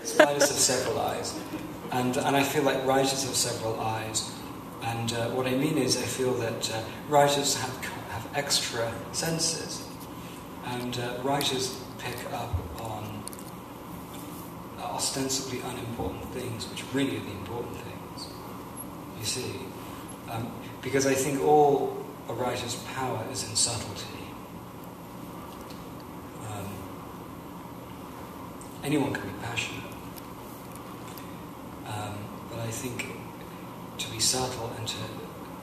Spiders have several eyes, and I feel like writers have several eyes. And what I mean is, I feel that writers have extra senses, and writers pick up on ostensibly unimportant things, which really are the important things. You see, because I think all a writer's power is in subtlety. Anyone can be passionate, but I think to be subtle and to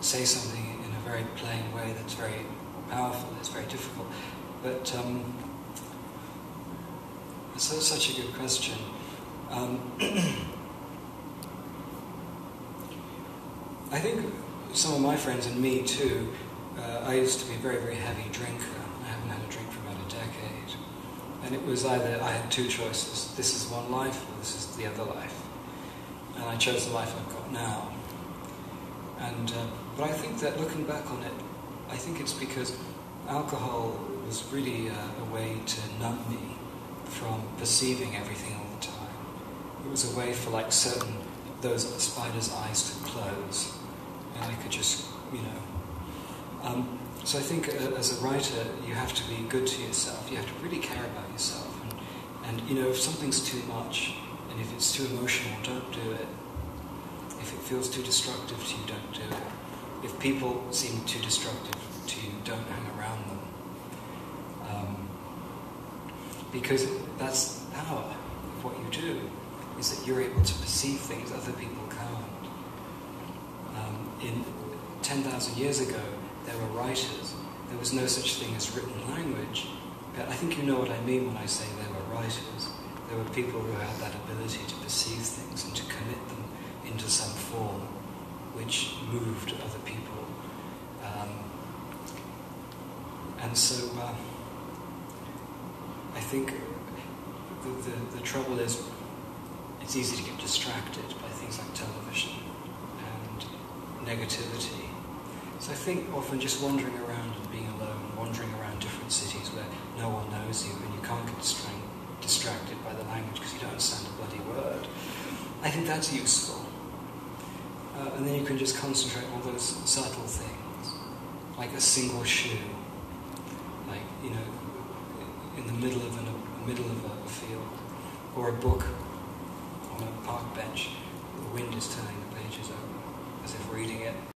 say something in a very plain way that's very powerful is very difficult. But it's such a good question. I think some of my friends and me too, I used to be a very, very heavy drinker. I haven't had a drink for about a decade. And it was either, I had two choices. This is one life or this is the other life. And I chose the life I've got now. And but I think that looking back on it, I think it's because alcohol was really a way to numb me from perceiving everything all the time. It was a way for those spiders' eyes to close, and I could just, so I think as a writer, you have to be good to yourself. You have to really care about yourself, and if something's too much, and if it's too emotional, don't do it. If it feels too destructive to you, don't do it. If people seem too destructive to you, don't hang around them. Because that's the power of what you do, is that you're able to perceive things other people can't. In 10,000 years ago, there were writers. There was no such thing as written language. But I think you know what I mean when I say there were writers. There were people who had that ability to perceive things and to commit them into some form which moved other people. And so I think the trouble is it's easy to get distracted by things like television and negativity. So I think often just wandering around and being alone, wandering around different cities where no one knows you and you can't get distracted by the language because you don't understand a bloody word, I think that's useful. And then you can just concentrate on those subtle things, like a single shoe, like, in the middle of a field, or a book on a park bench, the wind is turning the pages over, as if reading it.